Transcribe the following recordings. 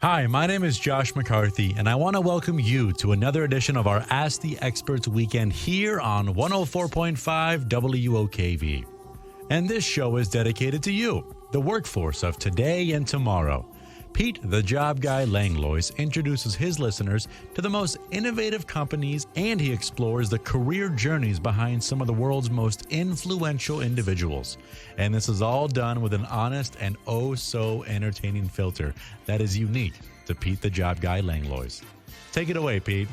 Hi, my name is Josh McCarthy, and I want to welcome you to another edition of our Ask the Experts weekend here on 104.5 WOKV. And this show is dedicated to you, the workforce of today and tomorrow. Pete, the Job Guy Langlois, introduces his listeners to the most innovative companies, and he explores the career journeys behind some of the world's most influential individuals. And this is all done with an honest and oh-so-entertaining filter that is unique to Pete, the Job Guy Langlois. Take it away, Pete.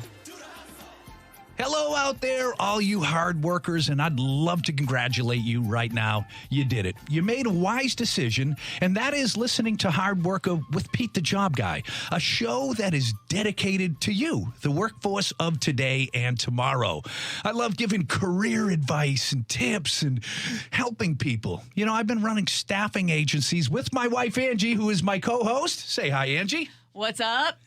Hello out there, all you hard workers, and I'd love to congratulate you right now. You did it. You made a wise decision, and that is listening to Hard Worker with Pete the Job Guy, a show that is dedicated to you, the workforce of today and tomorrow. I love giving career advice and tips and helping people. You know, I've been running staffing agencies with my wife, Angie, who is my co-host. Say hi, Angie. What's up?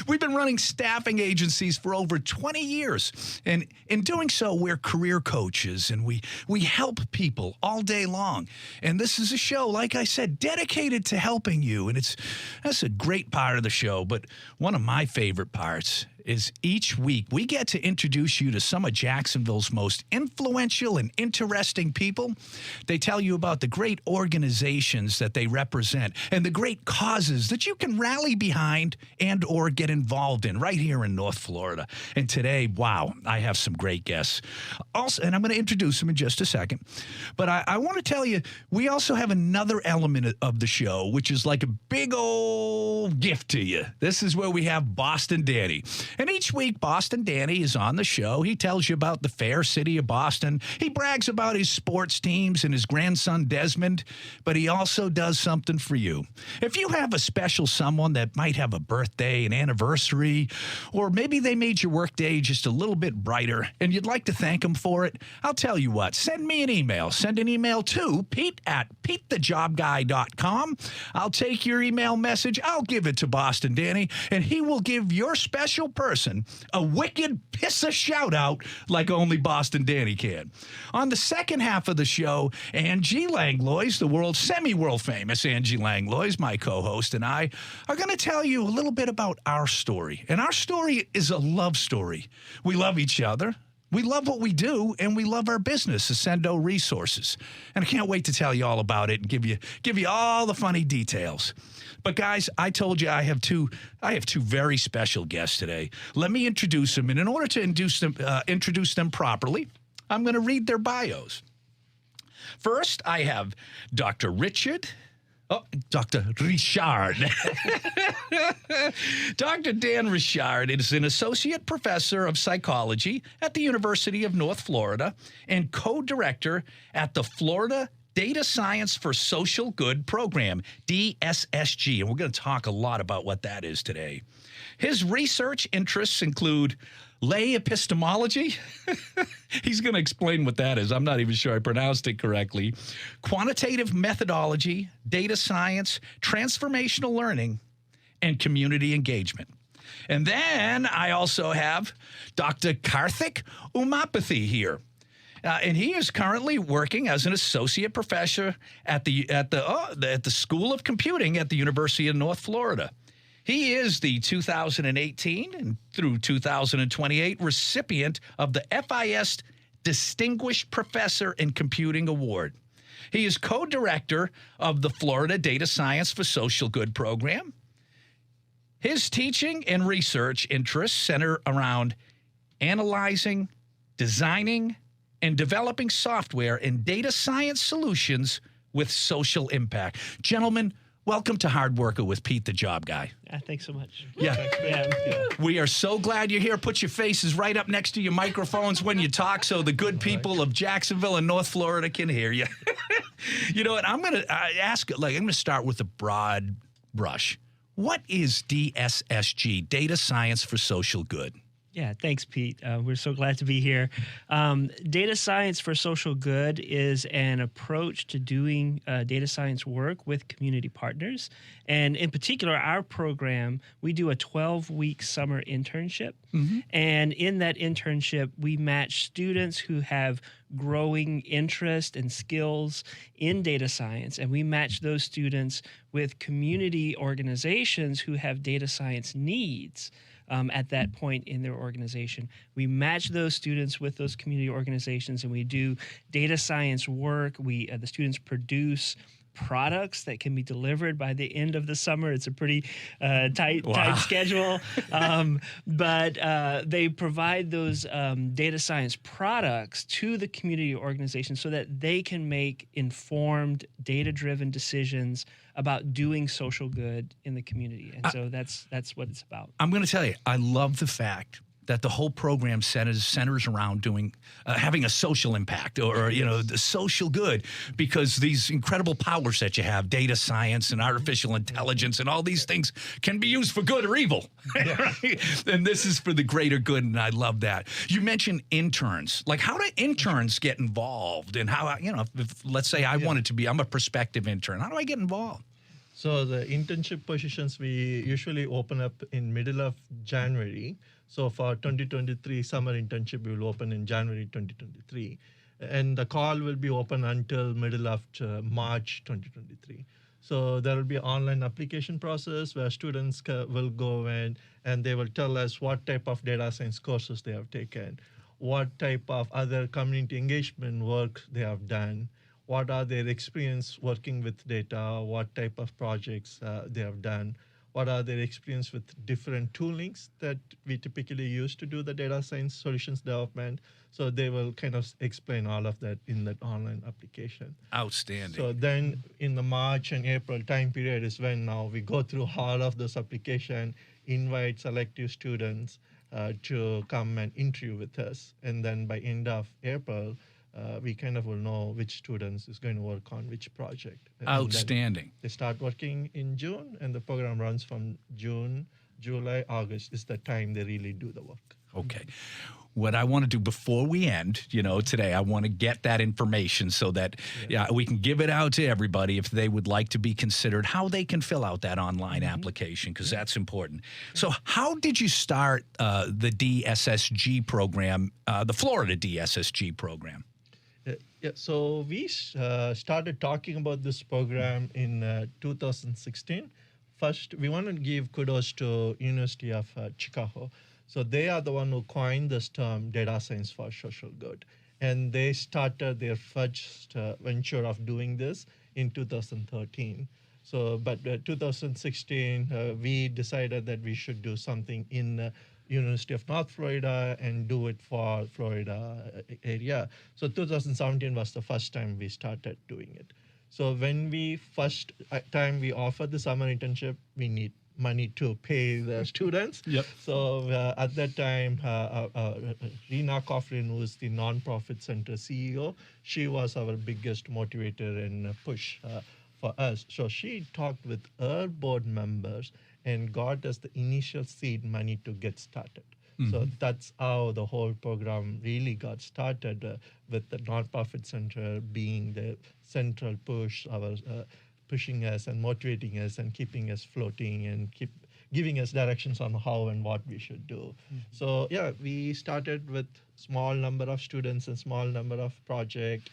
We've been running staffing agencies for over 20 years. And in doing so, we're career coaches and we help people all day long. And this is a show, like I said, dedicated to helping you. And that's a great part of the show. But one of my favorite parts is each week we get to introduce you to some of Jacksonville's most influential and interesting people. They tell you about the great organizations that they represent and the great causes that you can rally behind and or get involved in right here in North Florida. And today, wow, I have some great guests. Also, and I'm going to introduce them in just a second. But I want to tell you, we also have another element of the show, which is like a big old gift to you. This is where we have Boston Danny. And each week, Boston Danny is on the show. He tells you about the fair city of Boston. He brags about his sports teams and his grandson, Desmond. But he also does something for you. If you have a special someone that might have a birthday, an anniversary, or maybe they made your workday just a little bit brighter and you'd like to thank them for it, I'll tell you what, send me an email. Send an email to pete@petethejobguy.com. I'll take your email message. I'll give it to Boston Danny, and he will give your special person a wicked piss a shout out like only Boston Danny can. On the second half of the show, Angie Langlois, the semi-world famous Angie Langlois, my co-host, and I are going to tell you a little bit about our story. And our story is a love story. We love each other. We love what we do, and we love our business, Ascendo Resources. And I can't wait to tell you all about it and give you all the funny details. But guys, I told you I have two very special guests today. Let me introduce them, and in order to introduce them properly, I'm going to read their bios. First, I have Dr. Richard. Dr. Richard. Dr. Dan Richard is an associate professor of psychology at the University of North Florida and co-director at the Florida Data Science for Social Good program, DSSG. And we're going to talk a lot about what that is today. His research interests include lay epistemology. He's going to explain what that is. I'm not even sure I pronounced it correctly. Quantitative methodology, data science, transformational learning, and community engagement. And then I also have Dr. Karthikeyan Umapathy here. And he is currently working as an associate professor at the School of Computing at the University of North Florida. He is the 2018 and through 2028 recipient of the FIS Distinguished Professor in Computing Award. He is co-director of the Florida Data Science for Social Good program. His teaching and research interests center around analyzing, designing, and developing software and data science solutions with social impact. Gentlemen, welcome to Hard Worker with Pete the Job Guy. Thanks so much. Yeah. We are so glad you're here. Put your faces right up next to your microphones when you talk so the good people of Jacksonville and North Florida can hear you. You know what? I'm going to start with a broad brush. What is DSSG, Data Science for Social Good? Yeah, thanks, Pete. We're so glad to be here. Data science for social good is an approach to doing data science work with community partners. And in particular, our program, we do a 12-week summer internship. And in that internship, we match students who have growing interest and skills in data science. And we match those students with community organizations who have data science needs. At that point in their organization. We match those students with those community organizations, and we do data science work. The students produce products that can be delivered by the end of the summer. It's a pretty tight schedule, but they provide those data science products to the community organization so that they can make informed, data-driven decisions about doing social good in the community. And so that's what it's about. I'm going to tell you, I love the fact that the whole program centers around doing having a social impact or the social good, because these incredible powers that you have, data science and artificial intelligence and all these things can be used for good or evil. Right? And this is for the greater good, and I love that. You mentioned interns. Like, how do interns get involved, and how, if let's say I'm a prospective intern, how do I get involved? So the internship positions we usually open up in middle of January. So for 2023 summer internship, we will open in January 2023. And the call will be open until middle of March 2023. So there will be an online application process where students will go in and they will tell us what type of data science courses they have taken, what type of other community engagement work they have done, what are their experience working with data, what type of projects they have done, what are their experience with different toolings that we typically use to do the data science solutions development. So they will kind of explain all of that in that online application. Outstanding. So then in the March and April time period is when now we go through all of those application, invite selective students to come and interview with us. And then by end of April, we kind of will know which students is going to work on which project. Outstanding. They start working in June, and the program runs from June, July, August is the time they really do the work. Okay. What I want to do before we end, today, I want to get that information so that we can give it out to everybody if they would like to be considered, how they can fill out that online application, because that's important. So how did you start the DSSG program, the Florida DSSG program? So we started talking about this program in 2016. First, we want to give kudos to University of Chicago. So they are the one who coined this term data science for social good. And they started their first venture of doing this in 2013. So, but 2016, we decided that we should do something in University of North Florida and do it for Florida area. So 2017 was the first time we started doing it. So when we first time we offered the summer internship, we need money to pay the students. Yep. So at that time, Rena Coughlin, who is the nonprofit center CEO, she was our biggest motivator and push for us. So she talked with her board members and got us the initial seed money to get started. Mm-hmm. So that's how the whole program really got started, with the nonprofit center being the central push, pushing us and motivating us and keeping us floating and keep giving us directions on how and what we should do. Mm-hmm. So yeah, we started with small number of students and small number of projects.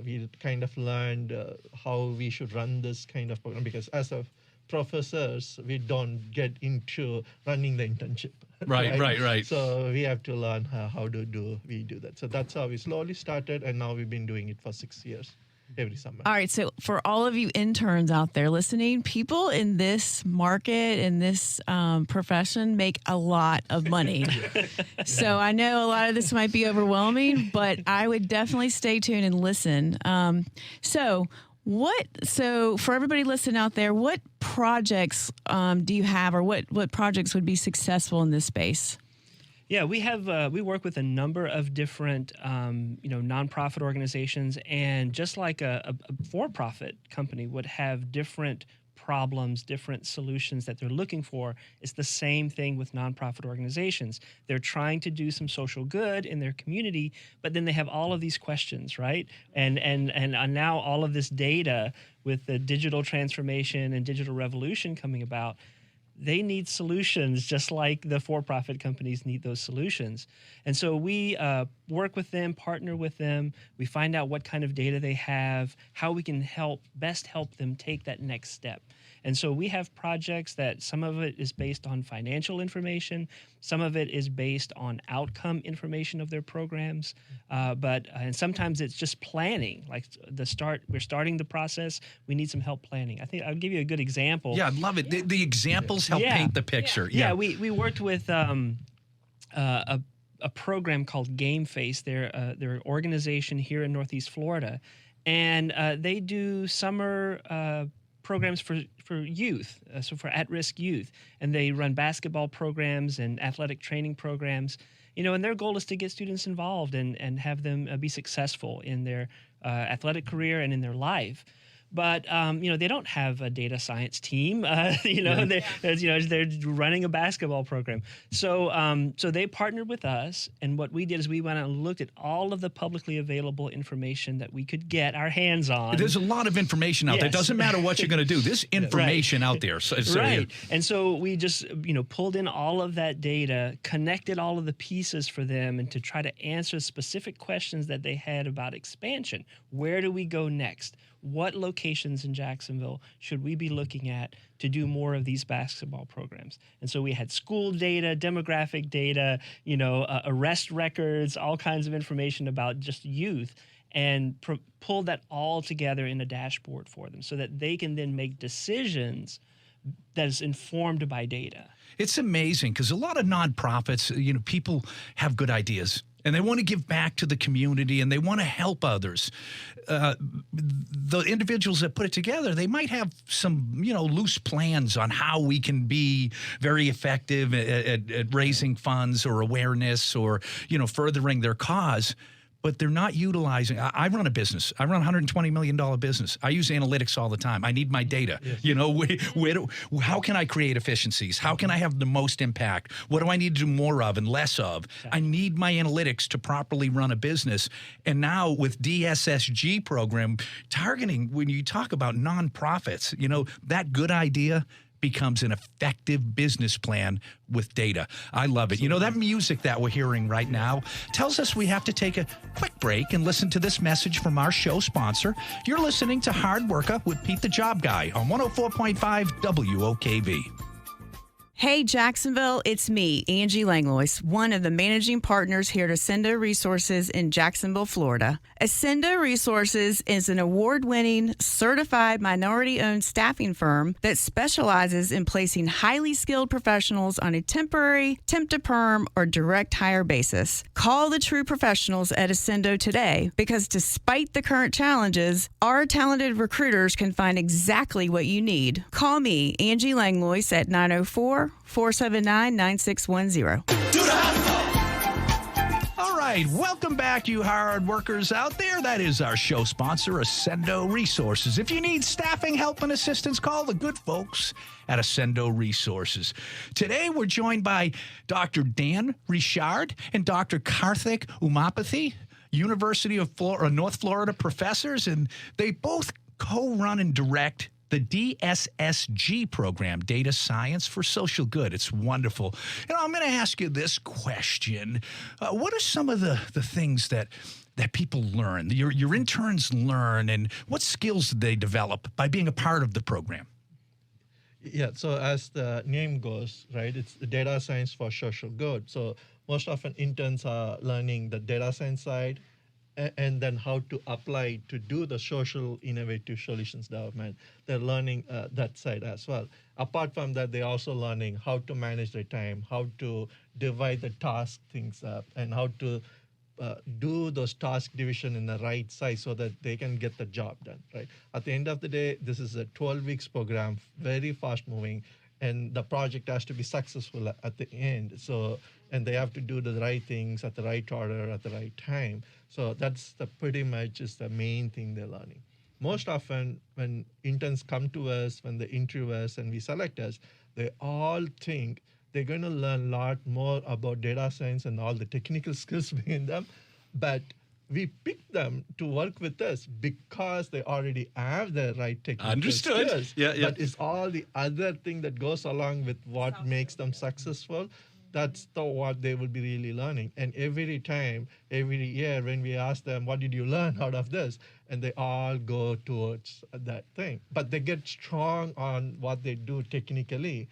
We kind of learned how we should run this kind of program, because as a professors, we don't get into running the internship. Right. So we have to learn how to do that. So that's how we slowly started, and now we've been doing it for 6 years, every summer. All right. So for all of you interns out there listening, people in this market, in this profession, make a lot of money. So I know a lot of this might be overwhelming, but I would definitely stay tuned and listen. So for everybody listening out there, what projects do you have, or what projects would be successful in this space? Yeah, we work with a number of different nonprofit organizations, and just like a for-profit company would have different problems, different solutions that they're looking for. It's the same thing with nonprofit organizations. They're trying to do some social good in their community, but then they have all of these questions, right? And now all of this data with the digital transformation and digital revolution coming about, they need solutions just like the for-profit companies need those solutions. And so we work with them, partner with them. We find out what kind of data they have, how we can best help them take that next step. And so we have projects that some of it is based on financial information, some of it is based on outcome information of their programs, and sometimes it's just planning. Like we're starting the process. We need some help planning. I think I'll give you a good example. Yeah, I love it. The examples help paint the picture. Yeah, we worked with a program called Game Face. They're an organization here in Northeast Florida, and they do summer programs for youth, so for at-risk youth, and they run basketball programs and athletic training programs, and their goal is to get students involved and have them be successful in their athletic career and in their life. But they don't have a data science team. They're running a basketball program. So they partnered with us, and what we did is we went out and looked at all of the publicly available information that we could get our hands on. There's a lot of information out there. It doesn't matter what you're going to do. There's information out there. So, right. And so we just pulled in all of that data, connected all of the pieces for them, and to try to answer specific questions that they had about expansion. Where do we go next? What locations in Jacksonville should we be looking at to do more of these basketball programs? And so we had school data, demographic data, arrest records, all kinds of information about just youth, and pulled that all together in a dashboard for them so that they can then make decisions that is informed by data. It's amazing because a lot of nonprofits, people have good ideas. And they want to give back to the community, and they want to help others. The individuals that put it together, they might have some, loose plans on how we can be very effective at raising funds or awareness or, furthering their cause. But they're not utilizing. I run a business. I run a $120 million business. I use analytics all the time. I need my data. Yes. How can I create efficiencies? How can I have the most impact? What do I need to do more of and less of? I need my analytics to properly run a business. And now with DSSG program, targeting, when you talk about nonprofits, that good idea becomes an effective business plan with data. I love it. That music that we're hearing right now tells us we have to take a quick break and listen to this message from our show sponsor. You're listening to Hard Worker with Pete the Job Guy on 104.5 WOKV. Hey, Jacksonville, it's me, Angie Langlois, one of the managing partners here at Ascendo Resources in Jacksonville, Florida. Ascendo Resources is an award-winning, certified minority-owned staffing firm that specializes in placing highly skilled professionals on a temporary, temp-to-perm, or direct hire basis. Call the true professionals at Ascendo today because despite the current challenges, our talented recruiters can find exactly what you need. Call me, Angie Langlois, at 904-479-9610. All right, welcome back, you hard workers out there. That is our show sponsor, Ascendo Resources. If you need staffing help and assistance, call the good folks at Ascendo Resources. Today, we're joined by Dr. Dan Richard and Dr. Karthikeyan Umapathy, University of North Florida professors, and they both co-run and direct the DSSG program, Data Science for Social Good. It's wonderful. I'm going to ask you this question. What are some of the things that people learn, your interns learn, and what skills do they develop by being a part of the program? Yeah, so as the name goes, right, it's the data science for social good. So most often interns are learning the data science side, and then how to apply to do the social innovative solutions development. They're learning that side as well. Apart from that, they're also learning how to manage their time, how to divide the task things up, and how to do those task division in the right size so that they can get the job done, right? At the end of the day, this is a 12 weeks program, very fast moving, and the project has to be successful at the end. And they have to do the right things at the right order at the right time. So that's pretty much is the main thing they're learning. most often when interns come to us, when they interview us and we select us, they all think they're going to learn a lot more about data science and all the technical skills behind them. But we pick them to work with us because they already have the right technical skills. Yeah. But it's all the other thing that goes along with what makes them successful. That's what they will be really learning. And every time, every year, when we ask them, what did you learn out of this? And they all go towards that thing. But they get strong on what they do technically.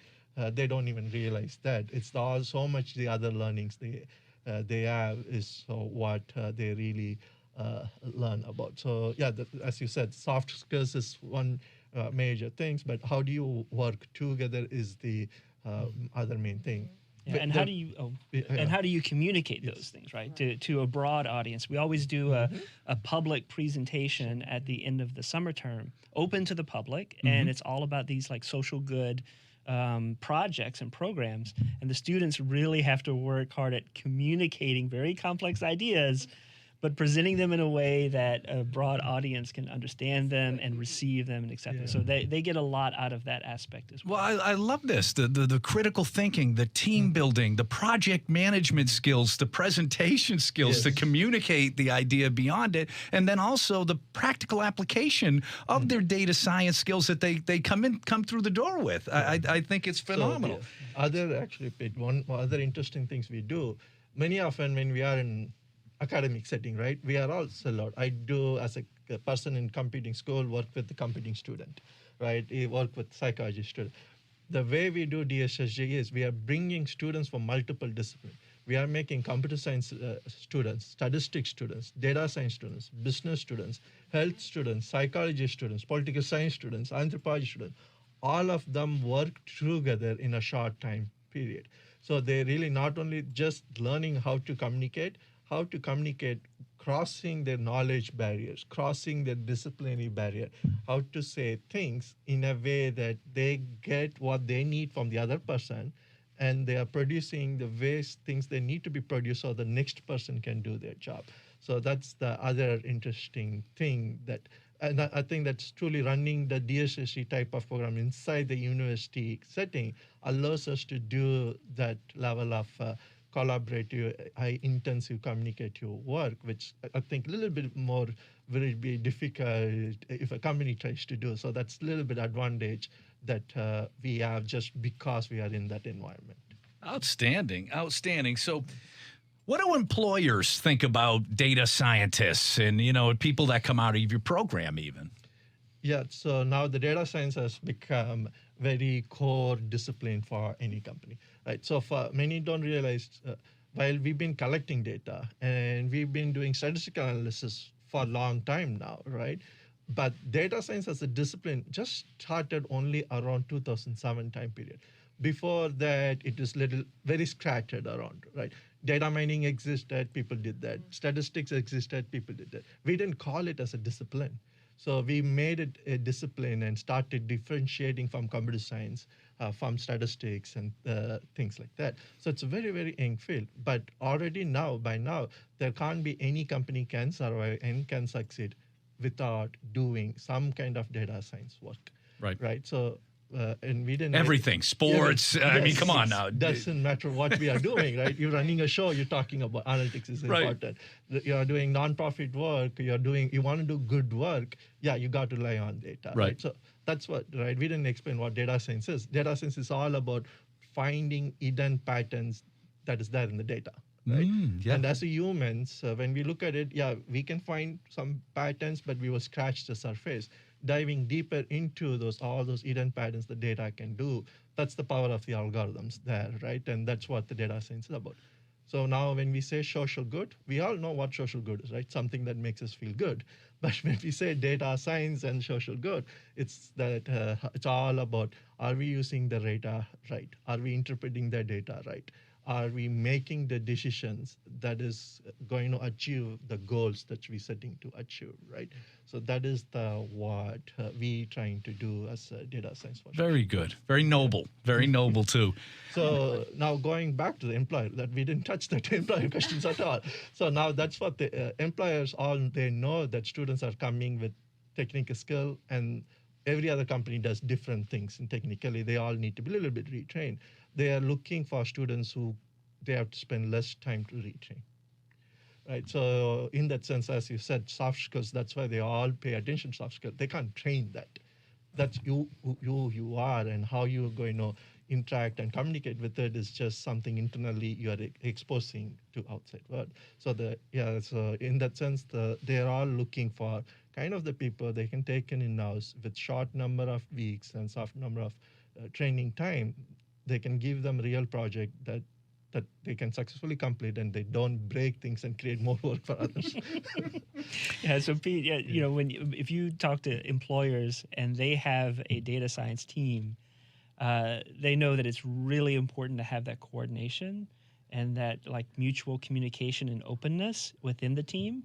They don't even realize that. It's all so much the other learnings they have is what they really learn about. So yeah, as you said, soft skills is one major things, but how do you work together is the other main thing. Yeah, and how do you communicate those things, right, to a broad audience? We always do a public presentation at the end of the summer term, open to the public, and it's all about these like social good projects and programs, and the students really have to work hard at communicating very complex ideas, but presenting them in a way that a broad audience can understand them and receive them and accept them. So they get a lot out of that aspect as well. Well, I love this, the critical thinking, the team building, the project management skills, the presentation skills to communicate the idea beyond it, and then also the practical application of their data science skills that they come through the door with. I think it's phenomenal. One other interesting things we do, many often when we are in academic setting, right? We are all sellout. I do, as a person in computing school, work with the computing student, right? I work with psychology student. The way we do DSSG is we are bringing students from multiple disciplines. We are making computer science students, statistics students, data science students, business students, health students, psychology students, political science students, anthropology students. All of them work together in a short time period. So they really not only just learning how to communicate, crossing their knowledge barriers, crossing their disciplinary barrier, how to say things in a way that they get what they need from the other person, and they are producing the ways things they need to be produced so the next person can do their job. So that's the other interesting thing and I think that's truly running the DSSG type of program inside the university setting allows us to do that level of collaborative, high intensive communicative work, which I think a little bit more will be difficult if a company tries to do. So that's a little bit advantage that we have just because we are in that environment. Outstanding. So what do employers think about data scientists and, people that come out of your program even? Yeah, so now the data science has become very core discipline for any company, right? So for many don't realize, while we've been collecting data and we've been doing statistical analysis for a long time now, right? But data science as a discipline just started only around 2007 time period. Before that, it was very scattered around, right? Data mining existed, people did that. Statistics existed, people did that. We didn't call it as a discipline. So we made it a discipline and started differentiating from computer science, from statistics and things like that. So it's a very, very young field. But already by now, there can't be any company can survive and can succeed without doing some kind of data science work. Right. So and we didn't everything sports. I mean, come on now. Doesn't matter what we are doing, right? You're running a show. You're talking about analytics is important. You're doing nonprofit work. You want to do good work. Yeah, you got to rely on data. Right. So that's what. Right. We didn't explain what data science is. Data science is all about finding hidden patterns that is there in the data. Right. And as humans, when we look at it, we can find some patterns, but we will scratch the surface. Diving deeper into all those hidden patterns the data can do, that's the power of the algorithms there, right? And that's what the data science is about. So now when we say social good, we all know what social good is, right? Something that makes us feel good. But when we say data science and social good, it's that it's all about, are we using the data right? Are we interpreting the data right? Are we making the decisions that is going to achieve the goals that we're setting to achieve, right? So that is what we trying to do as a data science. Very good. Very noble. Very noble, too. So now going back to the employer, that we didn't touch that employer questions at all. So now that's what the employers they know that students are coming with technical skill, and every other company does different things, and technically they all need to be a little bit retrained. They are looking for students who they have to spend less time to retrain. Right. So in that sense, as you said, soft skills, that's why they all pay attention to soft skills. They can't train that. That's who you are, and how you're going to interact and communicate with it is just something internally you are exposing to outside world. So so in that sense, they're all looking for kind of the people they can take in-house with short number of weeks and soft number of training time. They can give them real project that they can successfully complete, and they don't break things and create more work for others. Yeah. So Pete, if you talk to employers and they have a data science team, they know that it's really important to have that coordination and that like mutual communication and openness within the team.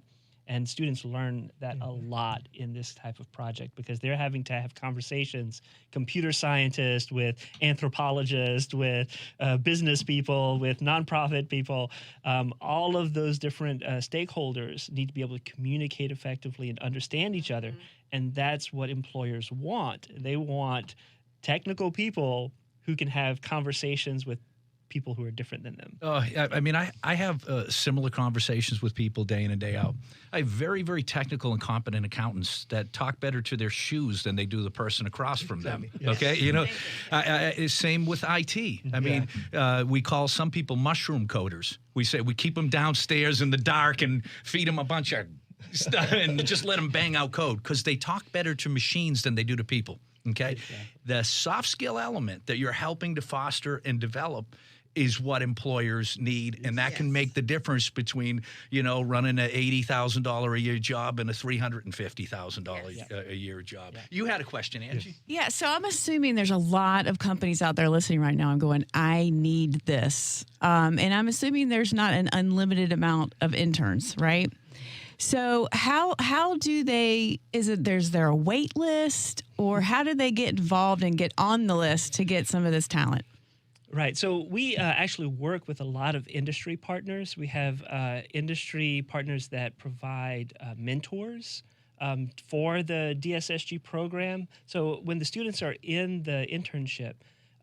And students learn that a lot in this type of project because they're having to have conversations, computer scientists with anthropologists, with business people, with nonprofit people. All of those different stakeholders need to be able to communicate effectively and understand each other. And that's what employers want. They want technical people who can have conversations with people who are different than them. I mean, I have similar conversations with people day in and day out. I have very, very technical and competent accountants that talk better to their shoes than they do the person across from them. Yes. Okay, same with IT. I mean, we call some people mushroom coders. We say we keep them downstairs in the dark and feed them a bunch of stuff and just let them bang out code because they talk better to machines than they do to people. Okay, the soft skill element that you're helping to foster and develop is what employers need, and that can make the difference between, running an $80,000 a year job and a $350,000 a year job. Yeah. You had a question, Angie? Yeah, so I'm assuming there's a lot of companies out there listening right now and going, I need this. And I'm assuming there's not an unlimited amount of interns, right? So how do they, is there a wait list, or how do they get involved and get on the list to get some of this talent? Right. So we actually work with a lot of industry partners. We have industry partners that provide mentors for the DSSG program. So when the students are in the internship,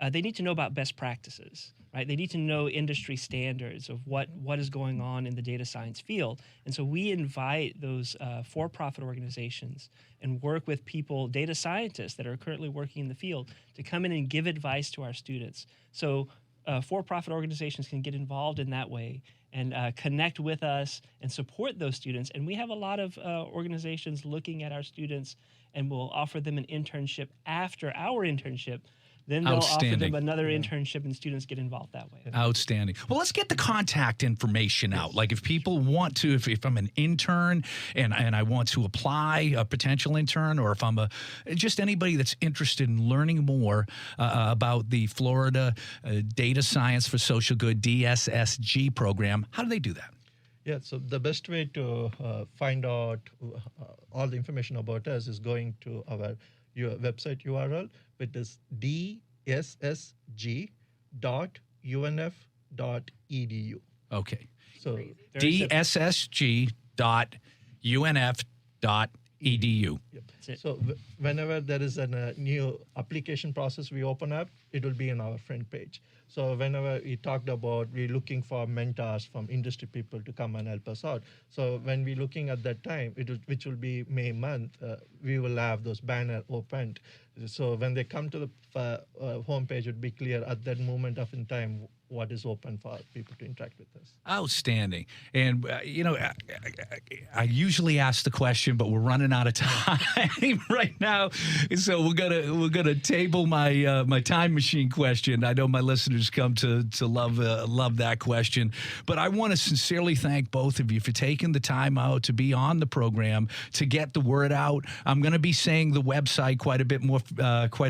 they need to know about best practices, right? They need to know industry standards of what is going on in the data science field. And so we invite those for-profit organizations and work with people, data scientists that are currently working in the field, to come in and give advice to our students. So for-profit organizations can get involved in that way and connect with us and support those students. And we have a lot of organizations looking at our students, and we'll offer them an internship after our internship. Then they'll offer them another internship, and students get involved that way. Outstanding. Well, let's get the contact information out. Like if people want to, if I'm an intern and I want to apply, a potential intern, or if I'm just anybody that's interested in learning more about the Florida Data Science for Social Good DSSG program, how do they do that? Yeah, so the best way to find out all the information about us is going to our website URL, which is dssg.unf.edu. Okay. So dssg.unf.edu. Yep. So whenever there is a new application process we open up, it will be in our front page. So whenever we talked about we're looking for mentors from industry people to come and help us out. So when we're looking at that time, which will be May month, we will have those banners opened. So when they come to the homepage, it would be clear at that moment of in time what is open for people to interact with us. Outstanding. And, I usually ask the question, but we're running out of time right now. So we're gonna table my time machine question. I know my listeners come to love that question. But I want to sincerely thank both of you for taking the time out to be on the program, to get the word out. I'm going to be saying the website quite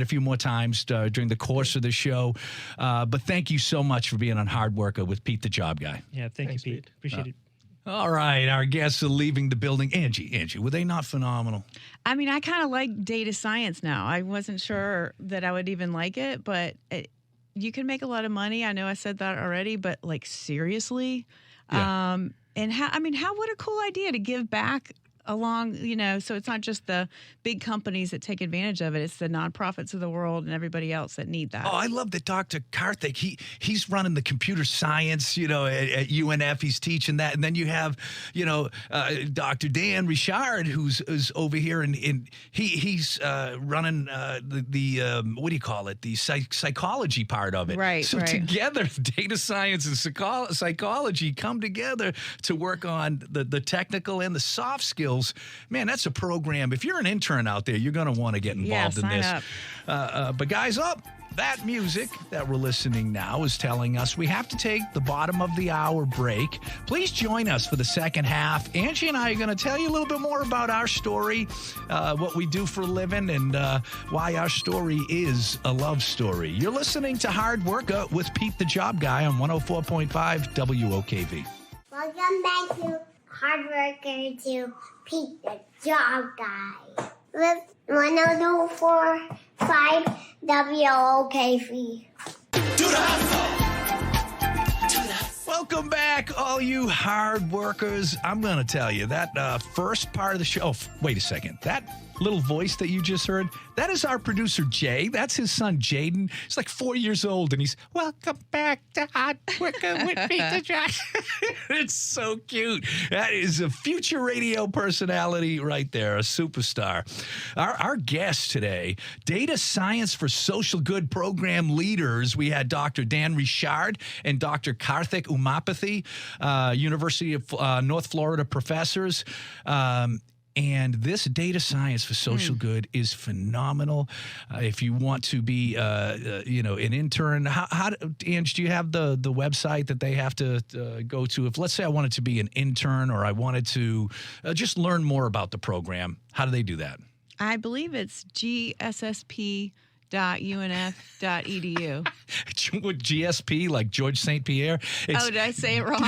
a few more times during the course of the show. But thank you so much for being on Hard Worker with Pete the Job Guy. Yeah, thanks you, Pete. Appreciate it. All right, our guests are leaving the building. Angie, were they not phenomenal? I mean, I kind of like data science now. I wasn't sure that I would even like it, but you can make a lot of money. I know I said that already, but like seriously. Yeah. And what a cool idea to give back along, so it's not just the big companies that take advantage of it. It's the nonprofits of the world and everybody else that need that. Oh, I love that Dr. Karthik. He's running the computer science, at UNF. He's teaching that. And then you have, Dr. Dan Richard, who's over here, and he's running the what do you call it? The psychology part of it. Right, So right. together, data science and psychology come together to work on the technical and the soft skills. Man, that's a program. If you're an intern out there, you're going to want to get involved in sign this. But guys, that music that we're listening now is telling us we have to take the bottom of the hour break. Please join us for the second half. Angie and I are going to tell you a little bit more about our story, what we do for a living, and why our story is a love story. You're listening to Hard Worker with Pete the Job Guy on 104.5 WOKV. Welcome back to Hard Worker to Pete the Job Guy with 104.5 WOKV. Welcome back, all you hard workers. I'm going to tell you that first part of the show. Oh, wait a second. That little voice that you just heard, that is our producer, Jay. That's his son, Jaden. He's like 4 years old, and he's, welcome back to Hard Worker with Peter Josh. It's so cute. That is a future radio personality right there, a superstar. Our guest today, Data Science for Social Good Program Leaders. We had Dr. Dan Richard and Dr. Karthikeyan Umapathy, University of North Florida professors. And this data science for social good is phenomenal. If you want to be, an intern, Ange, do you have the website that they have to go to? If, let's say, I wanted to be an intern or I wanted to just learn more about the program, how do they do that? I believe it's gssp.unf.edu. GSP, like George St. Pierre. Did I say it wrong?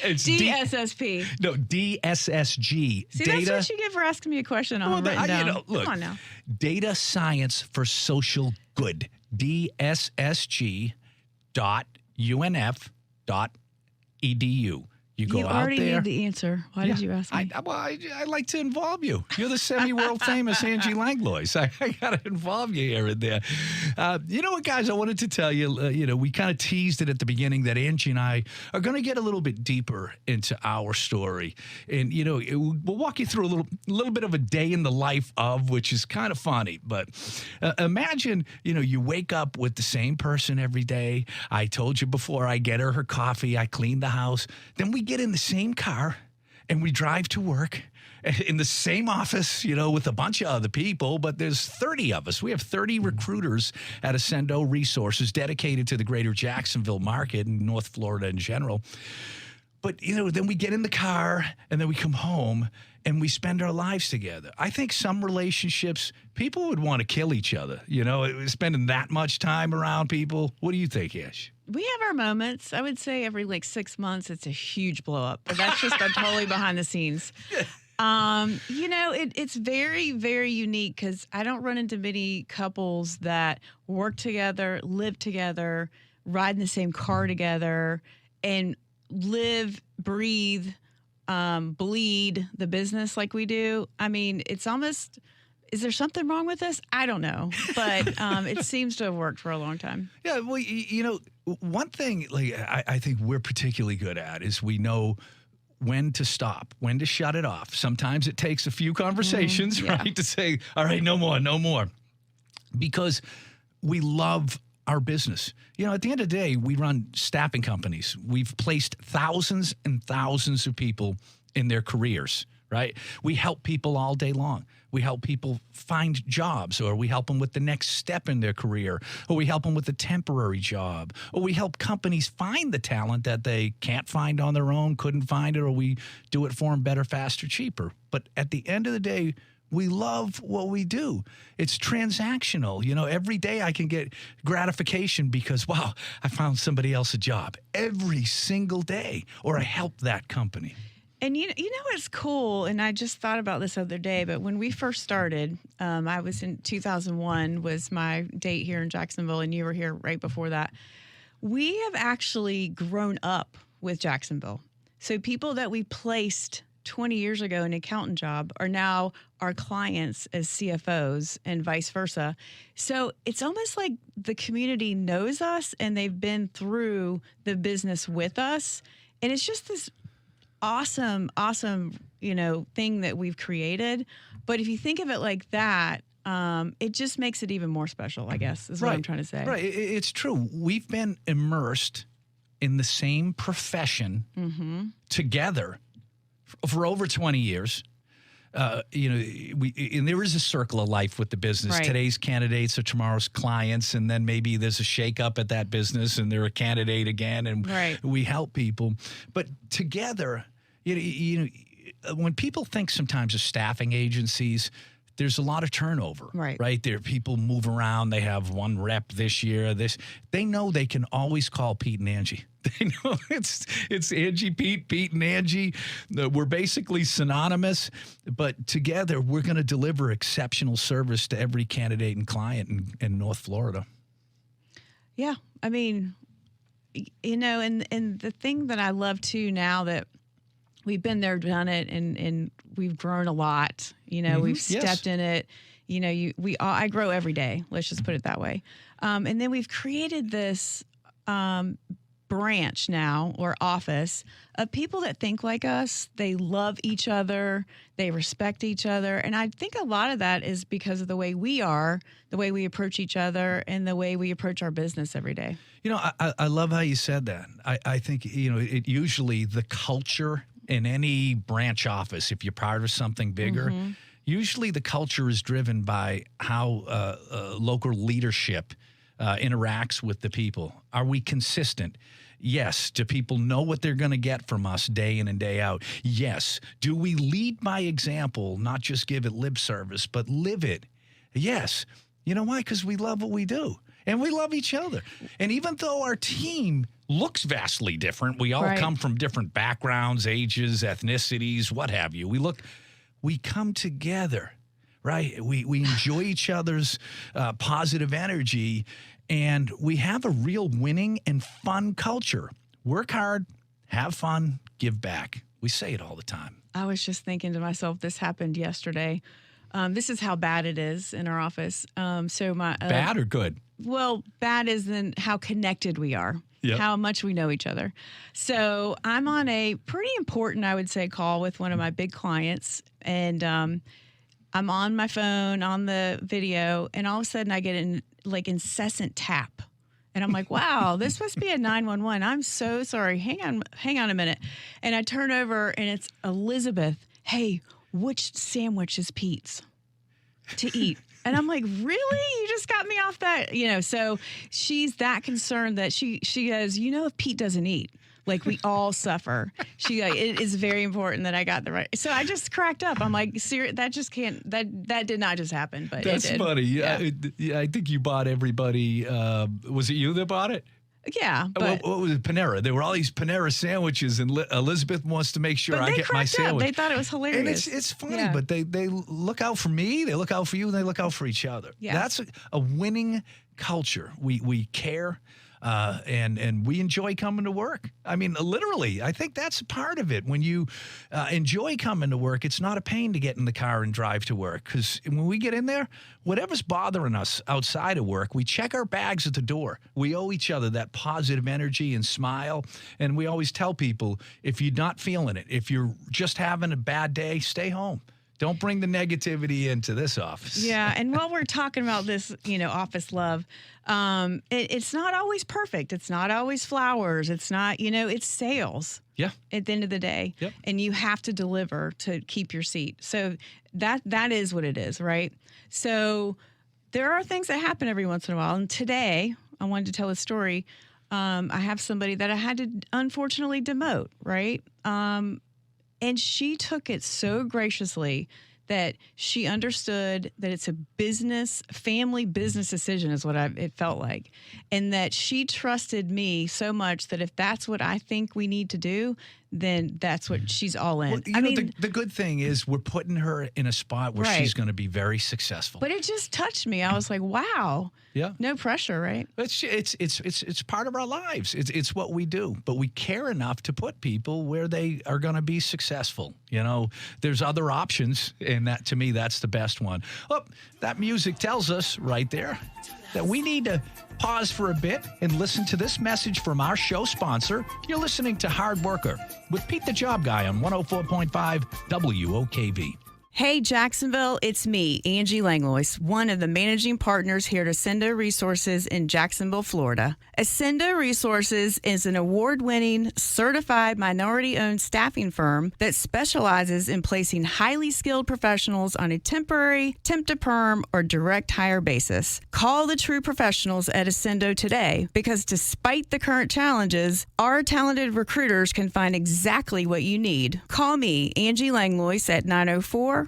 it's DSSP. DSSG. See, that's what you get for asking me a question on written down. Look, come on now. Data Science for Social Good. DSSG.unf.edu. You go out there. You already knew the answer. Why did you ask me? I like to involve you. You're the semi-world famous Angie Langlois. I got to involve you here and there. You know what, guys? I wanted to tell you, we kind of teased it at the beginning that Angie and I are going to get a little bit deeper into our story. And, we'll walk you through a little bit of a day in the life of, which is kind of funny. But imagine, you wake up with the same person every day. I told you before, I get her coffee. I clean the house. Then we get in the same car and we drive to work in the same office, with a bunch of other people, but there's 30 of us. We have 30 recruiters at Ascendo Resources dedicated to the greater Jacksonville market and North Florida in general. But, then we get in the car and then we come home and we spend our lives together. I think some relationships, people would want to kill each other, spending that much time around people. What do you think, Ash? We have our moments. I would say every 6 months, it's a huge blow up. But that's just totally behind the scenes. It's very, very unique because I don't run into many couples that work together, live together, ride in the same car together, and live, breathe, bleed the business like we do. I mean, it's almost... Is there something wrong with this? I don't know, but it seems to have worked for a long time. Yeah, well, one thing I think we're particularly good at is we know when to stop, when to shut it off. Sometimes it takes a few conversations, right, to say, all right, no more, because we love our business. At the end of the day, we run staffing companies. We've placed thousands and thousands of people in their careers, right? We help people all day long. We help people find jobs, or we help them with the next step in their career, or we help them with a temporary job, or we help companies find the talent that they can't find on their own, couldn't find it, or we do it for them better, faster, cheaper. But at the end of the day, we love what we do. It's transactional. Every day I can get gratification because, wow, I found somebody else a job every single day, or I helped that company. And you know what's cool, and I just thought about this the other day, but when we first started, I was in 2001 was my date here in Jacksonville, and you were here right before that. We have actually grown up with Jacksonville. So people that we placed 20 years ago an accountant job are now our clients as CFOs and vice versa. So it's almost like the community knows us and they've been through the business with us. And it's just this awesome, thing that we've created. But if you think of it like that, it just makes it even more special, I guess, is what I'm trying to say. Right. It's true. We've been immersed in the same profession together for over 20 years. And there is a circle of life with the business. Right. Today's candidates are tomorrow's clients, and then maybe there's a shakeup at that business, and they're a candidate again, and we help people. But together, when people think sometimes of staffing agencies, there's a lot of turnover, right? There, people move around. They have one rep this year. They know they can always call Pete and Angie. They know it's Angie, Pete and Angie. We're basically synonymous, but together we're going to deliver exceptional service to every candidate and client in North Florida. Yeah, I mean, and the thing that I love too now that we've been there, done it, and we've grown a lot. We've stepped in it. I grow every day. Let's just put it that way. And then we've created this branch now, or office, of people that think like us. They love each other. They respect each other. And I think a lot of that is because of the way we are, the way we approach each other, and the way we approach our business every day. I love how you said that. I think, it usually the culture in any branch office, if you're part of something bigger, usually the culture is driven by how local leadership interacts with the people. Are we consistent? Yes. Do people know what they're going to get from us day in and day out? Yes. Do we lead by example, not just give it lip service, but live it? Yes. You know why? Because we love what we do. And we love each other. And even though our team looks vastly different, we all come from different backgrounds, ages, ethnicities, what have you. We come together, right? We enjoy each other's positive energy, and we have a real winning and fun culture. Work hard, have fun, give back. We say it all the time. I was just thinking to myself, this happened yesterday. This is how bad it is in our office. Bad or good? Well, bad is in how connected we are, how much we know each other. So I'm on a pretty important, I would say, call with one of my big clients, and I'm on my phone on the video, and all of a sudden I get an incessant tap. And I'm like, wow, this must be a 911. I'm so sorry. Hang on a minute. And I turn over, and it's Elizabeth. Hey, which sandwich is Pete's to eat? And I'm like, really? You just got me off that? So she's that concerned that she goes, if Pete doesn't eat, we all suffer. It is very important that I got the right. So I just cracked up. I'm like, that just can't, that did not just happen, but that's it did. Funny. Yeah. I think you bought everybody. Was it you that bought it? Yeah, but what was it? Panera. There were all these Panera sandwiches, and Elizabeth wants to make sure I get my sandwich. They thought it was hilarious. And it's funny, but they look out for me, they look out for you, and they look out for each other. Yeah. That's a winning culture. We care. And we enjoy coming to work. I mean, literally, I think that's part of it. When you enjoy coming to work, it's not a pain to get in the car and drive to work. Because when we get in there, whatever's bothering us outside of work, we check our bags at the door. We owe each other that positive energy and smile. And we always tell people, if you're not feeling it, if you're just having a bad day, stay home. Don't bring the negativity into this office. Yeah, and while we're talking about this, office love, it's not always perfect. It's not always flowers. It's not, it's sales. Yeah. At the end of the day. Yep. And you have to deliver to keep your seat. So that is what it is, right? So there are things that happen every once in a while. And today, I wanted to tell a story. I have somebody that I had to unfortunately demote, right? And she took it so graciously that she understood that it's a family business decision is what it felt like. And that she trusted me so much that if that's what I think we need to do, then that's what she's all in. Well, I mean, the good thing is we're putting her in a spot where Right. she's going to be very successful. but it just touched me. I was like, wow. Yeah. No pressure, right? It's part of our lives. It's what we do. But we care enough to put people where they are going to be successful. You know, there's other options, and that to me, that's the best one. Oh, that music tells us right there that we need to pause for a bit and listen to this message from our show sponsor. You're listening to Hard Worker with Pete the Job Guy on 104.5 WOKV. Hey, Jacksonville, it's me, Angie Langlois, one of the managing partners here at Ascendo Resources in Jacksonville, Florida. Ascendo Resources is an award-winning, certified minority-owned staffing firm that specializes in placing highly skilled professionals on a temporary, temp-to-perm, or direct hire basis. Call the true professionals at Ascendo today because despite the current challenges, our talented recruiters can find exactly what you need. Call me, Angie Langlois, at 904-479-9610.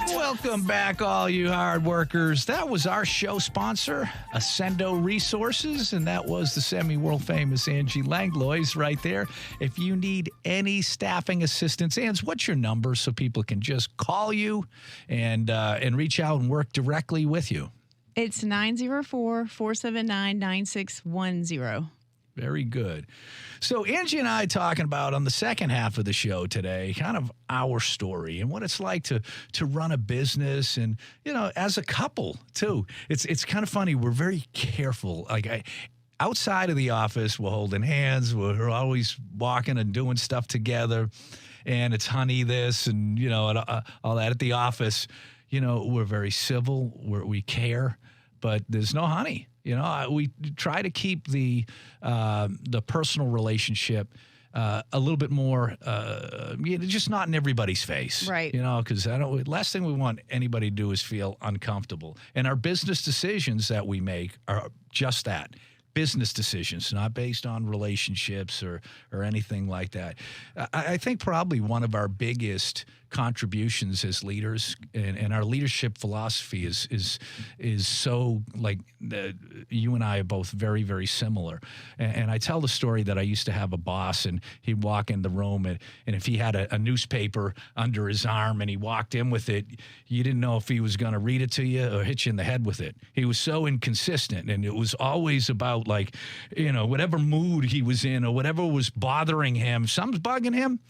Welcome back, all you hard workers. That was our show sponsor, Ascendo Resources, and that was the semi-world famous Angie Langlois right there. If you need any staffing assistance, Ange, what's your number so people can just call you and reach out and work directly with you? It's 904-479-9610. Very good. So Angie and I talking about on the second half of the show today, kind of our story and what it's like to run a business, and you know, as a couple too. It's kind of funny. We're very careful. Outside of the office, we're holding hands. We're always walking and doing stuff together, and it's honey this and you know all that. At the office, you know, we're very civil. We care, but there's no honey. You know, we try to keep the personal relationship a little bit more, just not in everybody's face. Right. You know, because last thing we want anybody to do is feel uncomfortable. And our business decisions that we make are just that. Business decisions, not based on relationships or anything like that. I think probably one of our biggest contributions as leaders and our leadership philosophy is so like you and I are both very, very similar. And I tell the story that I used to have a boss, and he'd walk in the room, and if he had a newspaper under his arm and he walked in with it, you didn't know if he was going to read it to you or hit you in the head with it. He was so inconsistent, and it was always about like, you know, whatever mood he was in or whatever was bothering him, something's bugging him.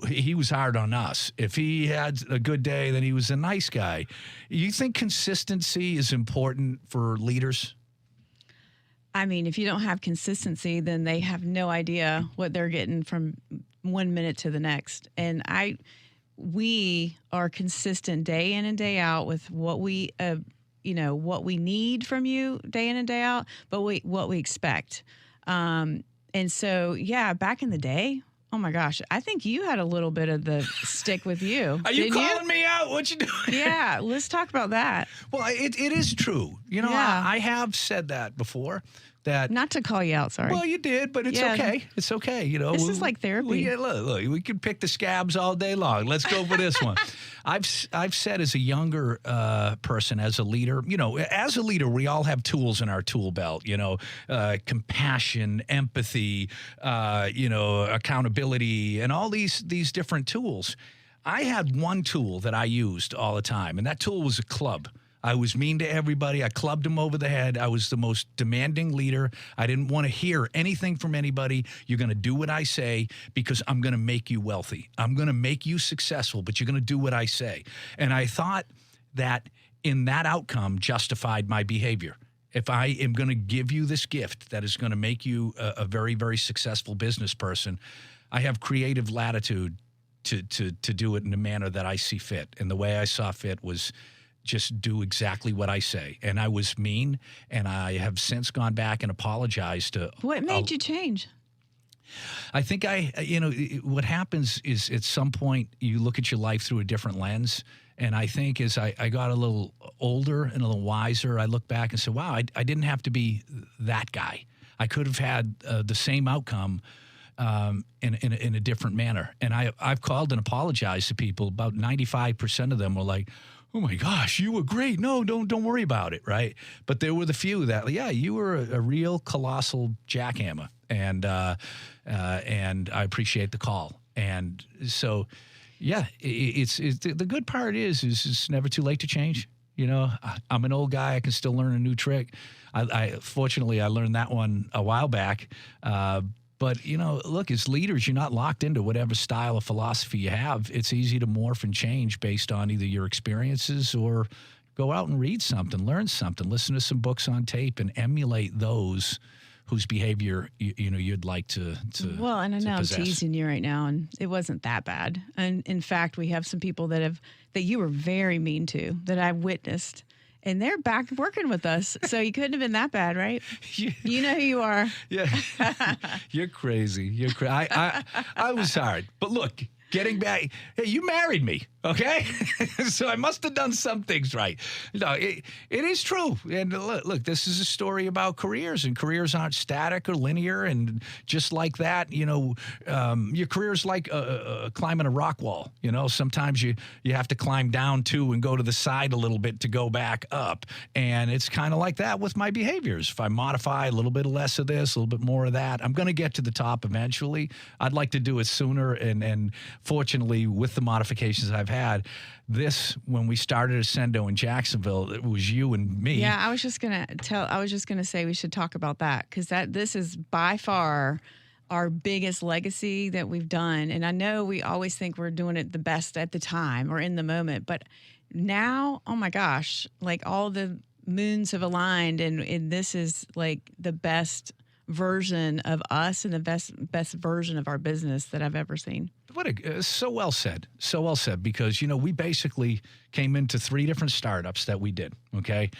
He was hard on us. If he had a good day, then he was a nice guy. You think consistency is important for leaders? I mean, if you don't have consistency, then they have no idea what they're getting from 1 minute to the next. And we are consistent day in and day out with what we, what we need from you day in and day out, but what we expect. And so, yeah, back in the day, oh my gosh, I think you had a little bit of the stick with you. Are you calling me out? What you doing? Yeah, let's talk about that. Well, it is true. You know, Yeah. I have said that before. That Not to call you out, sorry. well, you did, but it's Yeah. okay. It's okay. You know, This is like therapy. Look, we could pick the scabs all day long. Let's go for this one. I've said as a younger person, as a leader, you know, as a leader, we all have tools in our tool belt. You know, compassion, empathy, accountability, and all these different tools. I had one tool that I used all the time, and that tool was a club. I was mean to everybody. I clubbed them over the head. I was the most demanding leader. I didn't want to hear anything from anybody. You're going to do what I say because I'm going to make you wealthy. I'm going to make you successful, but you're going to do what I say. And I thought that in that outcome justified my behavior. If I am going to give you this gift that is going to make you a very, very successful business person, I have creative latitude to do it in a manner that I see fit. And the way I saw fit was just do exactly what I say. And I was mean, and I have since gone back and apologized to. What made you change? I think what happens is at some point you look at your life through a different lens. And I think as I got a little older and a little wiser, I look back and say, wow, I didn't have to be that guy. I could have had the same outcome in a different manner. And I've called and apologized to people. About 95% of them were like, oh my gosh, you were great. No, don't worry about it, right? But there were the few that, yeah, you were a real colossal jackhammer, and I appreciate the call. And so, yeah, it's the good part is it's never too late to change. You know, I'm an old guy. I can still learn a new trick. Fortunately, I learned that one a while back. But, you know, look, as leaders, you're not locked into whatever style of philosophy you have. It's easy to morph and change based on either your experiences or go out and read something, learn something, listen to some books on tape and emulate those whose behavior, you know, you'd like to Well, and I know possess. I'm teasing you right now, and it wasn't that bad. And in fact, we have some people that you were very mean to that I've witnessed. And they're back working with us. So you couldn't have been that bad, right? You know who you are. Yeah. You're crazy. You're crazy. I was hard. But look, getting back, hey, you married me, okay? So I must have done some things right. No, it is true. And look, this is a story about careers, and careers aren't static or linear. And just like that, you know, your career's like climbing a rock wall. You know, sometimes you have to climb down too and go to the side a little bit to go back up. And it's kind of like that with my behaviors. If I modify a little bit less of this, a little bit more of that, I'm going to get to the top eventually. I'd like to do it sooner. And fortunately, with the modifications I've had, when we started Ascendo in Jacksonville, it was you and me. Yeah, I was just gonna say we should talk about that, because this is by far our biggest legacy that we've done. And I know we always think we're doing it the best at the time or in the moment, but now, oh my gosh, like all the moons have aligned, and this is like the best version of us and the best version of our business that I've ever seen. So well said. So well said, because, you know, we basically came into 3 different startups that we did. Okay.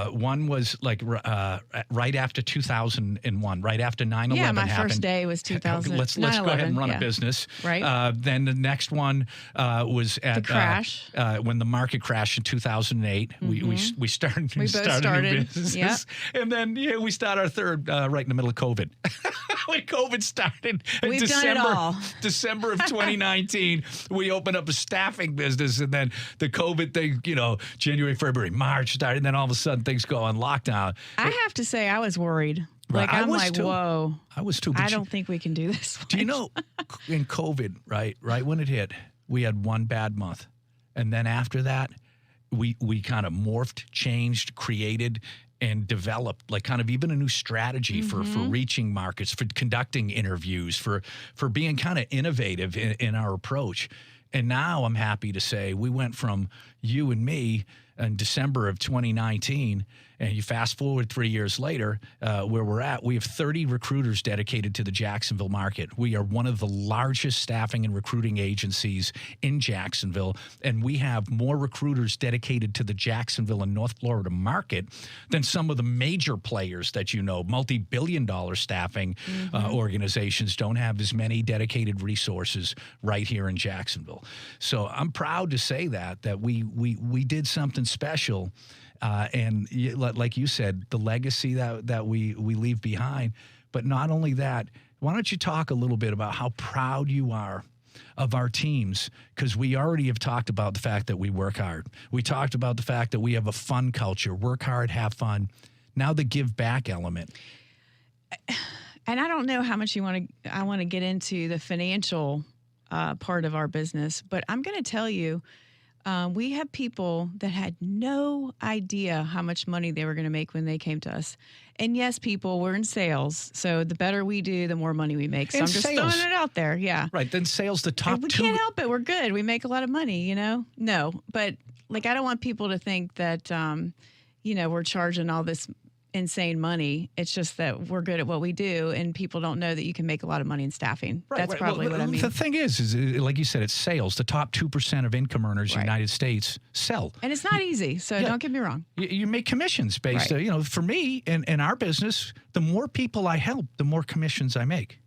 One was like right after 2001, right after 9/11 happened. Yeah, my first day was 2000. Let's go ahead and run a business. Right. Then the next one was at the crash. When the market crashed in 2008. Mm-hmm. We started started. new businesses. Yep. And then we started our third right in the middle of COVID. When COVID started in We've done it all. December of 2019, we opened up a staffing business, and then the COVID thing, you know, January, February, March started, and then all of a sudden things go on lockdown. I have to say I was worried. Right, Like, I'm like, too. whoa. I was too. I don't think we can do this. Do you know, in COVID, right when it hit, we had one bad month. And then after that, we kind of morphed, changed, created, and developed like kind of even a new strategy for reaching markets, for conducting interviews, for being kind of innovative in our approach. And now I'm happy to say we went from you and me in December of 2019, and you fast forward 3 years later, where we're at, we have 30 recruiters dedicated to the Jacksonville market. We are one of the largest staffing and recruiting agencies in Jacksonville, and we have more recruiters dedicated to the Jacksonville and North Florida market than some of the major players that you know, multi-billion-dollar staffing organizations don't have as many dedicated resources right here in Jacksonville. So I'm proud to say that we did something special. And like you said, the legacy that we leave behind. But not only that, why don't you talk a little bit about how proud you are of our teams? Because we already have talked about the fact that we work hard. We talked about the fact that we have a fun culture, work hard, have fun. Now the give back element. And I don't know how much I want to get into the financial part of our business, but I'm going to tell you, we have people that had no idea how much money they were going to make when they came to us. And yes, people, we're in sales. So the better we do, the more money we make. So I'm just throwing it out there. Yeah. Right. Then sales, the top we two. Can't help it. We're good. We make a lot of money, you know? No. But like, I don't want people to think that, we're charging all this insane money. It's just that we're good at what we do, and people don't know that you can make a lot of money in staffing. Right, That's probably what I mean. The thing is like you said, it's sales. The top 2% of income earners in the United States sell. And it's not easy, so don't get me wrong. You make commissions based, for me in our business, the more people I help, the more commissions I make.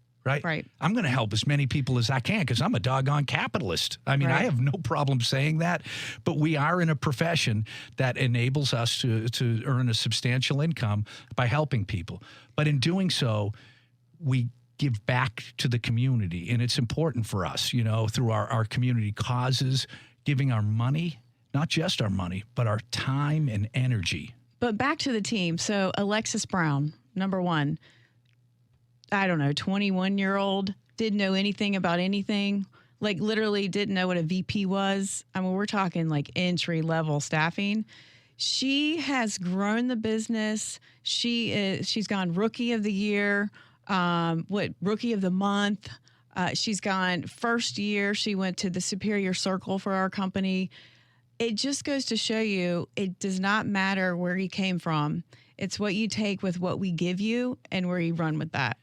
Right. I'm going to help as many people as I can because I'm a doggone capitalist. I mean, I have no problem saying that, but we are in a profession that enables us to earn a substantial income by helping people. But in doing so, we give back to the community, and it's important for us, through our community causes, giving our money not just our money, but our time and energy. But back to the team. So Alexis Brown, number one, I don't know, 21-year-old, didn't know anything about anything, like literally didn't know what a VP was. I mean, we're talking like entry-level staffing. She has grown the business. She's gone rookie of the year, rookie of the month. She's gone first year. She went to the superior circle for our company. It just goes to show you, it does not matter where you came from. It's what you take with what we give you and where you run with that.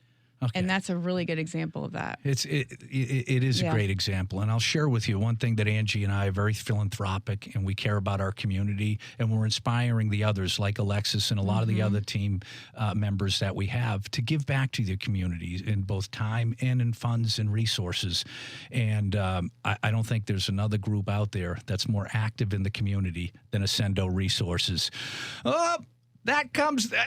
Okay. And that's a really good example of that. It is a great example. And I'll share with you one thing that Angie and I are very philanthropic, and we care about our community, and we're inspiring the others like Alexis and a lot of the other team members that we have to give back to the communities in both time and in funds and resources. And I don't think there's another group out there that's more active in the community than Ascendo Resources.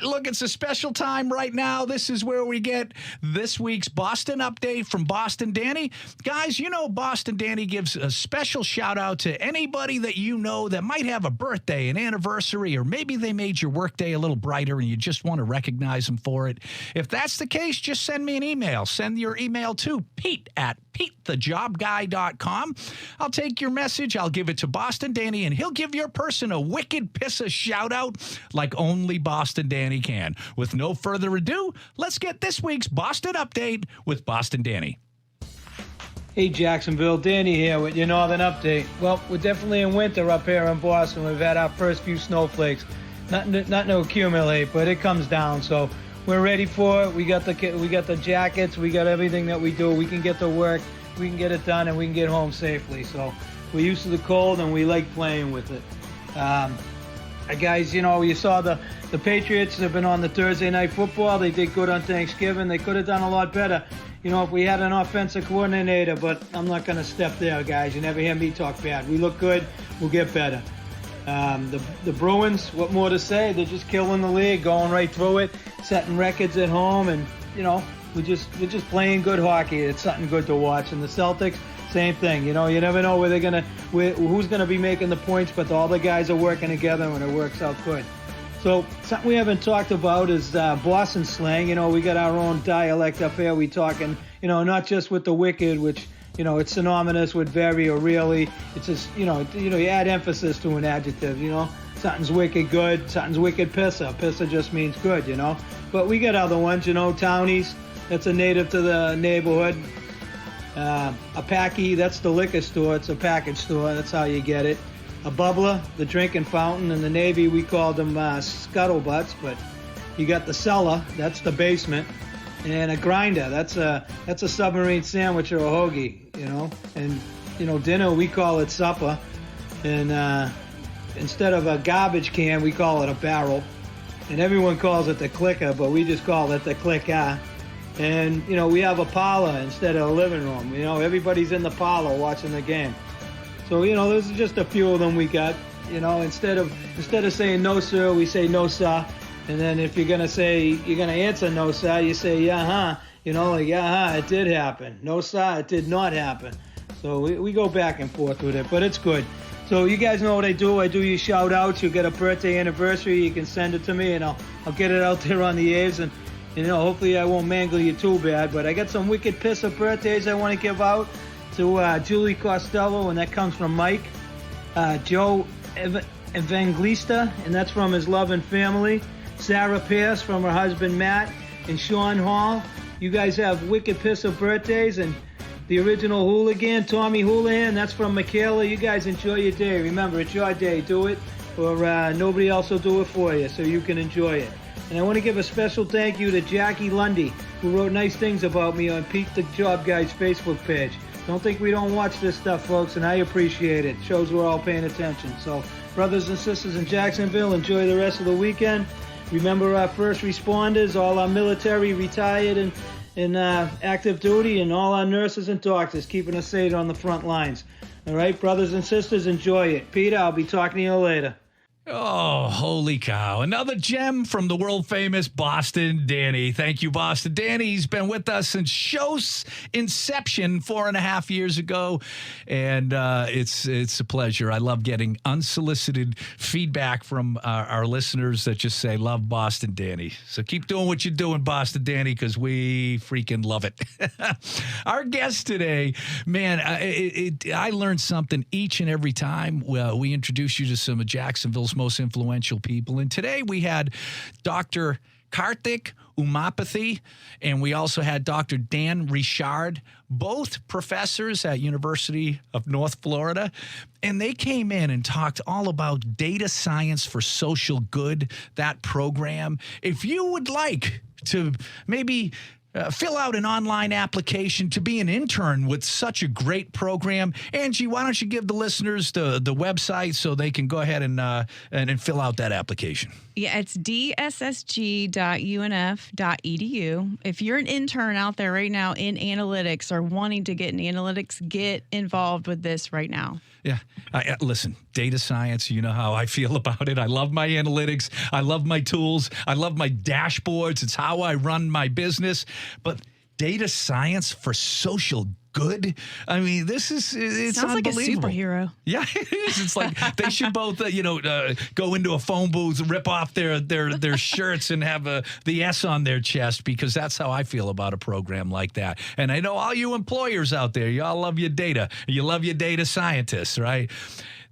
Look, it's a special time right now. This is where we get this week's Boston update from Boston Danny. Guys, you know Boston Danny gives a special shout out to anybody that you know that might have a birthday, an anniversary, or maybe they made your workday a little brighter and you just want to recognize them for it. If that's the case, just send me an email. Send your email to pete@petethejobguy.com. I'll take your message. I'll give it to Boston Danny, and he'll give your person a wicked piss of shout out like only Boston Danny can. With no further ado, let's get this week's Boston update with Boston Danny. Hey Jacksonville, Danny here with your Northern Update. Well, we're definitely in winter up here in Boston. We've had our first few snowflakes. Nothing to accumulate, but it comes down. So we're ready for it. We got the jackets. We got everything that we do. We can get to work. We can get it done, and we can get home safely. So we're used to the cold, and we like playing with it. Guys, you know, you saw the Patriots have been on the Thursday Night Football. They did good on Thanksgiving. They could have done a lot better, you know, if we had an offensive coordinator, but I'm not going to step there, guys. You never hear me talk bad. We look good. We'll get better. The Bruins, what more to say? They're just killing the league, going right through it, setting records at home, and, you know, we're just playing good hockey. It's something good to watch. And the Celtics, same thing. You know, you never know who's gonna be making the points, but all the guys are working together and it works out good. So something we haven't talked about is Boston slang. You know, we got our own dialect up here. We talking, you know, not just with the wicked, which, you know, it's synonymous with very or really. It's just, you add emphasis to an adjective. You know, something's wicked good, something's wicked pissa. Pissa just means good, you know. But we got other ones, you know, townies. That's a native to the neighborhood. A packy, that's the liquor store. It's a package store. That's how you get it. A bubbler, the drinking fountain. In the Navy, we called them scuttlebutts. But you got the cellar. That's the basement. And a grinder. That's a submarine sandwich or a hoagie. You know. And you know, dinner we call it supper. And instead of a garbage can, we call it a barrel. And everyone calls it the clicker, but we just call it the clicker. And, you know, we have a parlor instead of a living room. You know, everybody's in the parlor watching the game. So, you know, those are just a few of them we got. You know, instead of saying no, sir, we say no, sir. And then if you're going to answer no, sir, you say, yeah, huh. You know, like, yeah, huh, it did happen. No, sir, it did not happen. So we go back and forth with it, but it's good. So you guys know what I do. I do your shout outs. You get a birthday, anniversary, you can send it to me, and I'll get it out there on the air. And you know, hopefully I won't mangle you too bad, but I got some wicked piss of birthdays I want to give out to Julie Costello, and that comes from Mike. Joe Evangelista, and that's from his loving family. Sarah Pierce from her husband Matt, and Sean Hall. You guys have wicked piss of birthdays, and the original hooligan, Tommy Houlihan, that's from Michaela. You guys enjoy your day. Remember, it's your day. Do it, or nobody else will do it for you, so you can enjoy it. And I want to give a special thank you to Jackie Lundy, who wrote nice things about me on Pete the Job Guy's Facebook page. Don't think we don't watch this stuff, folks, and I appreciate it. Shows we're all paying attention. So, brothers and sisters in Jacksonville, enjoy the rest of the weekend. Remember our first responders, all our military, retired and active duty, and all our nurses and doctors keeping us safe on the front lines. All right, brothers and sisters, enjoy it. Peter, I'll be talking to you later. Oh, holy cow. Another gem from the world-famous Boston Danny. Thank you, Boston Danny. He's been with us since show's inception 4.5 years ago, and it's a pleasure. I love getting unsolicited feedback from our listeners that just say, love Boston Danny. So keep doing what you're doing, Boston Danny, because we freaking love it. Our guest today, man, I learned something each and every time we introduce you to some of Jacksonville's most influential people. And today we had Dr. Karthikeyan Umapathy, and we also had Dr. Dan Richard, both professors at University of North Florida. And they came in and talked all about data science for social good, that program. If you would like to maybe fill out an online application to be an intern with such a great program, Angie, why don't you give the listeners the website so they can go ahead and fill out that application? Yeah, it's dssg.unf.edu. If you're an intern out there right now in analytics or wanting to get in analytics, get involved with this right now. Yeah. Listen, data science, you know how I feel about it. I love my analytics. I love my tools. I love my dashboards. It's how I run my business. But data science for social good? I mean, it's sounds like a unbelievable. Superhero. Yeah, it is. It's like they should both, go into a phone booth, rip off their shirts and have the S on their chest, because that's how I feel about a program like that. And I know all you employers out there, y'all love your data. You love your data scientists, right?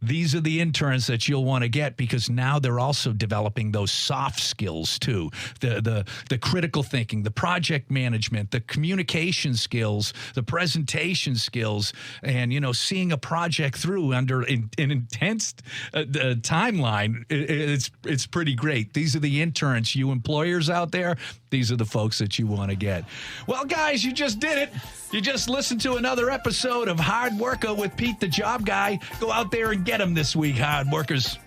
These are the interns that you'll want to get, because now they're also developing those soft skills too. The critical thinking, the project management, the communication skills, the presentation skills, and, seeing a project through under an intense timeline. It's pretty great. These are the interns, you employers out there. These are the folks that you want to get. Well, guys, you just did it. You just listened to another episode of Hard Worker with Pete the Job Guy. Go out there and get him this week, hard workers.